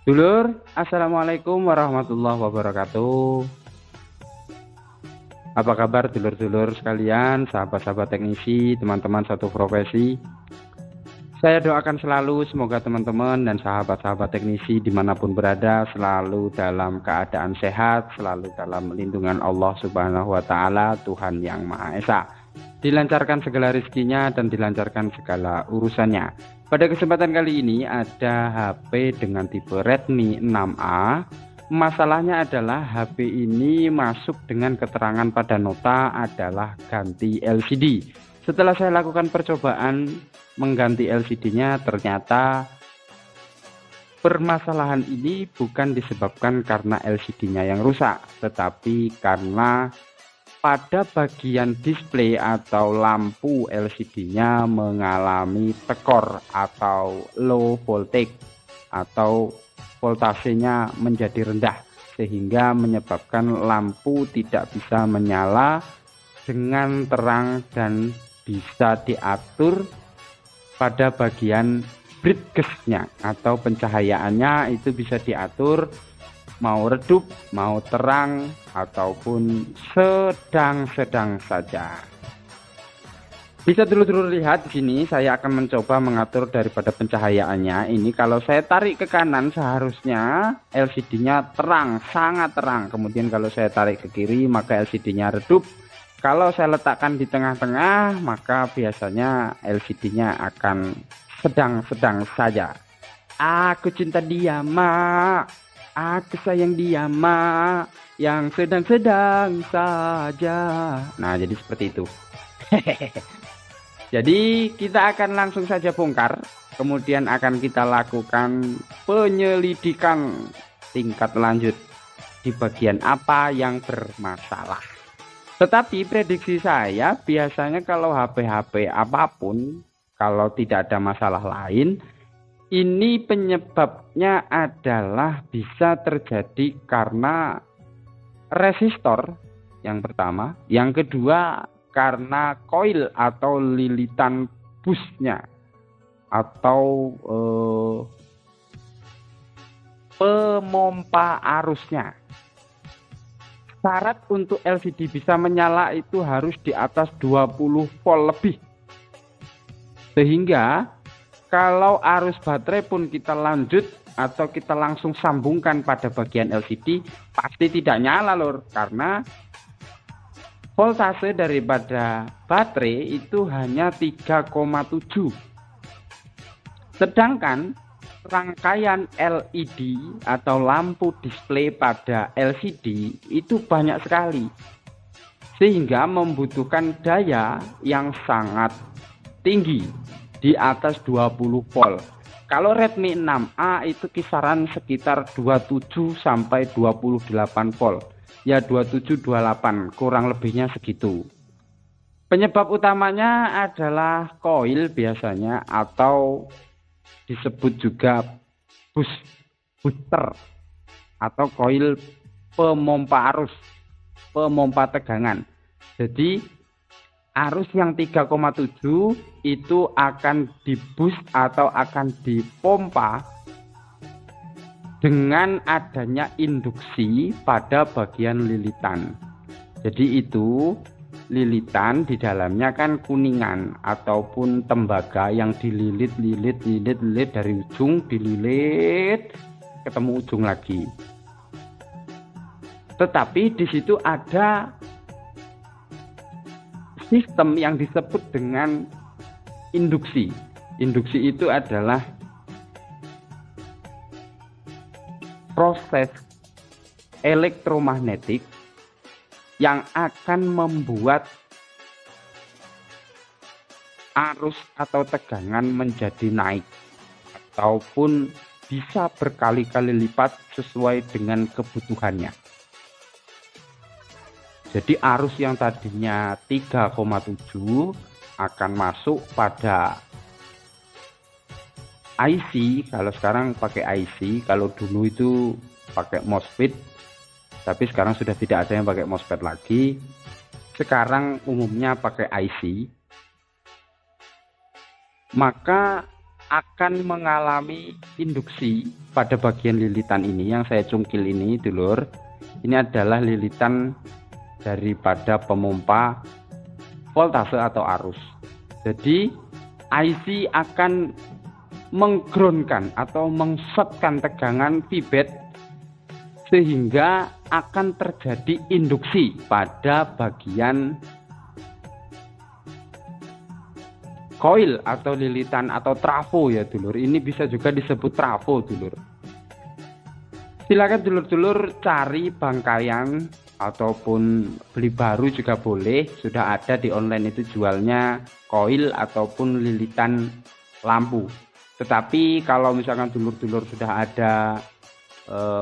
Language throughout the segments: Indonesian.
Dulur, assalamualaikum warahmatullahi wabarakatuh. Apa kabar dulur-dulur sekalian, sahabat-sahabat teknisi, teman-teman satu profesi? Saya doakan selalu semoga teman-teman dan sahabat-sahabat teknisi dimanapun berada selalu dalam keadaan sehat, selalu dalam lindungan Allah Subhanahu wa Ta'ala, Tuhan Yang Maha Esa. Dilancarkan segala rezekinya dan dilancarkan segala urusannya. Pada kesempatan kali ini ada HP dengan tipe Redmi 6A. Masalahnya adalah HP ini masuk dengan keterangan pada nota adalah ganti LCD. Setelah saya lakukan percobaan mengganti LCD-nya, ternyata permasalahan ini bukan disebabkan karena LCD-nya yang rusak, tetapi karena pada bagian display atau lampu LCD-nya mengalami tekor atau low voltage atau voltasenya menjadi rendah, sehingga menyebabkan lampu tidak bisa menyala dengan terang dan bisa diatur pada bagian brightness-nya atau pencahayaannya itu bisa diatur mau redup, mau terang, ataupun sedang-sedang saja. Bisa dulu lihat di sini, saya akan mencoba mengatur daripada pencahayaannya. Ini kalau saya tarik ke kanan seharusnya LCD-nya terang, sangat terang. Kemudian kalau saya tarik ke kiri maka LCD-nya redup. Kalau saya letakkan di tengah-tengah maka biasanya LCD-nya akan sedang-sedang saja. Aku cinta dia, Mak. Aku sayang dia, Mak, yang sedang-sedang saja. Nah, jadi seperti itu. Jadi kita akan langsung saja bongkar. Kemudian akan kita lakukan penyelidikan tingkat lanjut di bagian apa yang bermasalah. Tetapi prediksi saya biasanya kalau HP-HP apapun, kalau tidak ada masalah lain, ini penyebabnya adalah bisa terjadi karena resistor yang pertama, yang kedua karena koil atau lilitan busnya atau pemompa arusnya. Syarat untuk LCD bisa menyala itu harus di atas 20 volt lebih. Sehingga kalau arus baterai pun kita lanjut atau kita langsung sambungkan pada bagian LCD pasti tidak nyala lur, karena voltase daripada baterai itu hanya 3,7. Sedangkan rangkaian LED atau lampu display pada LCD itu banyak sekali, sehingga membutuhkan daya yang sangat tinggi di atas 20 volt. Kalau Redmi 6A itu kisaran sekitar 27 sampai 28 volt. Ya 27 28 kurang lebihnya segitu. Penyebab utamanya adalah koil biasanya atau disebut juga booster atau koil pemompa arus, pemompa tegangan. Jadi arus yang 3,7 itu akan diboost atau akan dipompa dengan adanya induksi pada bagian lilitan. Jadi itu lilitan di dalamnya kan kuningan ataupun tembaga yang dililit dari ujung, dililit ketemu ujung lagi. Tetapi di situ ada sistem yang disebut dengan induksi. Induksi itu adalah proses elektromagnetik yang akan membuat arus atau tegangan menjadi naik ataupun bisa berkali-kali lipat sesuai dengan kebutuhannya. Jadi arus yang tadinya 3,7 akan masuk pada IC, kalau sekarang pakai IC, kalau dulu itu pakai MOSFET, tapi sekarang sudah tidak ada yang pakai MOSFET lagi. Sekarang umumnya pakai IC, maka akan mengalami induksi pada bagian lilitan ini yang saya cungkil ini, dulur. Ini adalah lilitan daripada pemompa voltase atau arus. Jadi IC akan menggroundkan atau mengshotkan tegangan Vbet sehingga akan terjadi induksi pada bagian koil atau lilitan atau trafo ya dulur. Ini bisa juga disebut trafo dulur. Silakan dulur-dulur cari bangkaian ataupun beli baru juga boleh. Sudah ada di online itu jualnya koil ataupun lilitan lampu. Tetapi kalau misalkan dulur-dulur sudah ada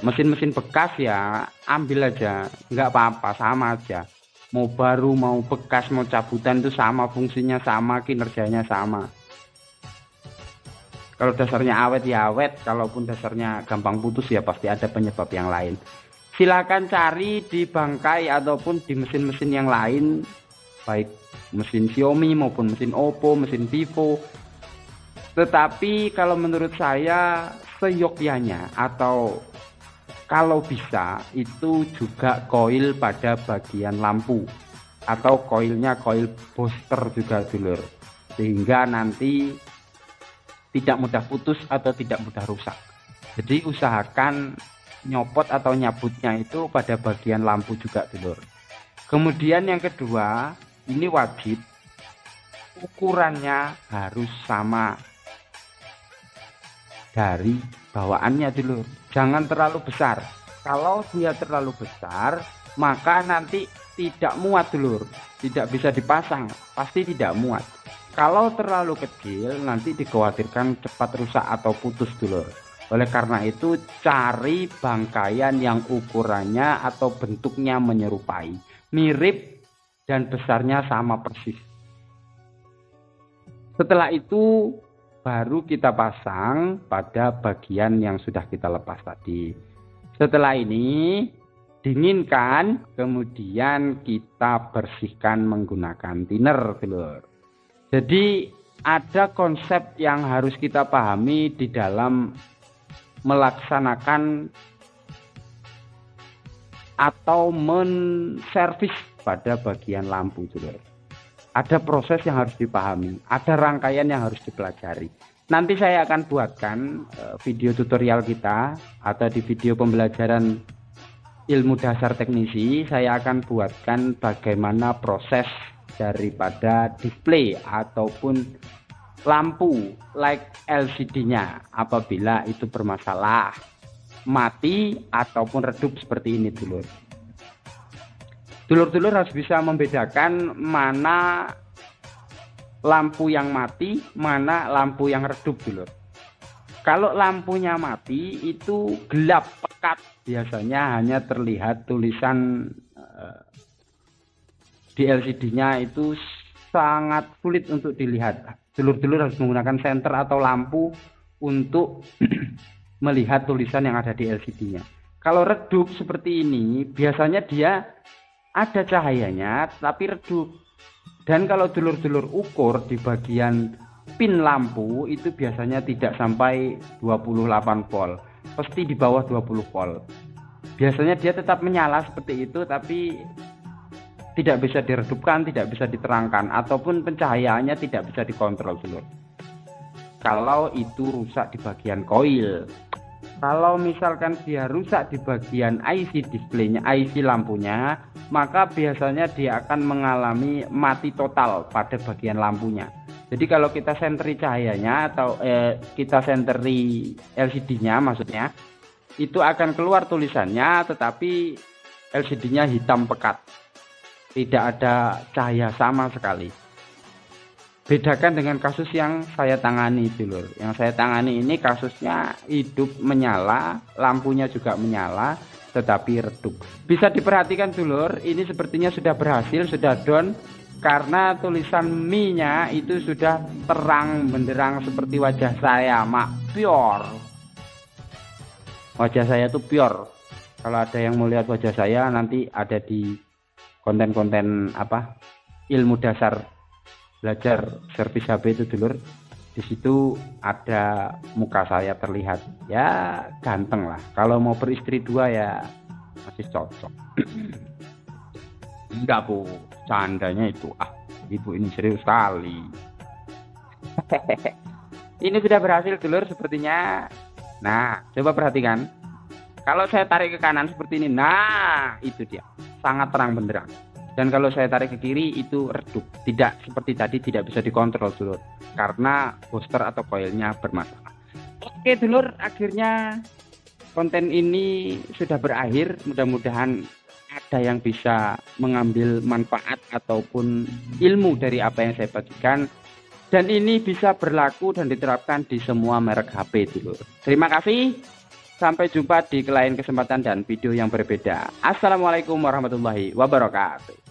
mesin-mesin bekas ya ambil aja, nggak apa-apa, sama aja. Mau baru, mau bekas, mau cabutan itu sama, fungsinya sama, kinerjanya sama. Kalau dasarnya awet ya awet, kalaupun dasarnya gampang putus ya pasti ada penyebab yang lain. Silakan cari di bangkai ataupun di mesin-mesin yang lain, baik mesin Xiaomi maupun mesin Oppo, mesin Vivo. Tetapi kalau menurut saya seyogyanya atau kalau bisa itu juga koil pada bagian lampu atau koilnya koil booster juga dulur, sehingga nanti tidak mudah putus atau tidak mudah rusak. Jadi usahakan nyopot atau nyabutnya itu pada bagian lampu juga dulur. Kemudian yang kedua, ini wajib ukurannya harus sama dari bawaannya dulur, jangan terlalu besar. Kalau dia terlalu besar maka nanti tidak muat dulur, tidak bisa dipasang, pasti tidak muat. Kalau terlalu kecil nanti dikhawatirkan cepat rusak atau putus dulur. Oleh karena itu cari bangkaian yang ukurannya atau bentuknya menyerupai, mirip dan besarnya sama persis. Setelah itu baru kita pasang pada bagian yang sudah kita lepas tadi. Setelah ini dinginkan, kemudian kita bersihkan menggunakan thinner dulur. Jadi ada konsep yang harus kita pahami di dalam melaksanakan atau menservis pada bagian lampu dulur. Ada proses yang harus dipahami, ada rangkaian yang harus dipelajari. Nanti saya akan buatkan video tutorial kita atau di video pembelajaran ilmu dasar teknisi, saya akan buatkan bagaimana proses daripada display ataupun lampu like LCD-nya apabila itu bermasalah, mati ataupun redup seperti ini dulur. Dulur-dulur harus bisa membedakan mana lampu yang mati, mana lampu yang redup dulur. Kalau lampunya mati itu gelap, pekat, biasanya hanya terlihat tulisan di LCD-nya itu sangat sulit untuk dilihat. Dulur-dulur harus menggunakan senter atau lampu untuk melihat tulisan yang ada di LCD-nya. Kalau redup seperti ini, biasanya dia ada cahayanya tapi redup. Dan kalau dulur-dulur ukur di bagian pin lampu itu biasanya tidak sampai 28 volt, pasti di bawah 20 volt. Biasanya dia tetap menyala seperti itu tapi tidak bisa diredupkan, tidak bisa diterangkan, ataupun pencahayaannya tidak bisa dikontrol dulur. Kalau itu rusak di bagian koil. Kalau misalkan dia rusak di bagian IC displaynya, IC lampunya, maka biasanya dia akan mengalami mati total pada bagian lampunya. Jadi kalau kita senteri cahayanya atau kita senteri LCD-nya maksudnya, itu akan keluar tulisannya tetapi LCD-nya hitam pekat. Tidak ada cahaya sama sekali. Bedakan dengan kasus yang saya tangani dulur. Yang saya tangani ini kasusnya hidup menyala, lampunya juga menyala, tetapi redup. Bisa diperhatikan dulur, ini sepertinya sudah berhasil, sudah down. karena tulisan Mi-nya itu sudah terang benderang seperti wajah saya, mak, pure. Wajah saya tuh pure. Kalau ada yang mau lihat wajah saya, nanti ada di konten-konten apa ilmu dasar belajar servis HP itu dulur. Di situ ada muka saya terlihat, ya ganteng lah. Kalau mau beristri 2 ya masih cocok. Enggak bu, candanya itu. Ibu ini serius sekali. Ini sudah berhasil dulur sepertinya. Nah, coba perhatikan. Kalau saya tarik ke kanan seperti ini, nah itu dia, sangat terang benderang. Dan kalau saya tarik ke kiri itu redup, tidak seperti tadi, tidak bisa dikontrol dulur, karena booster atau koilnya bermasalah. Oke dulur, akhirnya konten ini sudah berakhir. Mudah-mudahan ada yang bisa mengambil manfaat ataupun ilmu dari apa yang saya bagikan. Dan ini bisa berlaku dan diterapkan di semua merek HP dulur. Terima kasih. Sampai jumpa di lain kesempatan dan video yang berbeda. Assalamualaikum warahmatullahi wabarakatuh.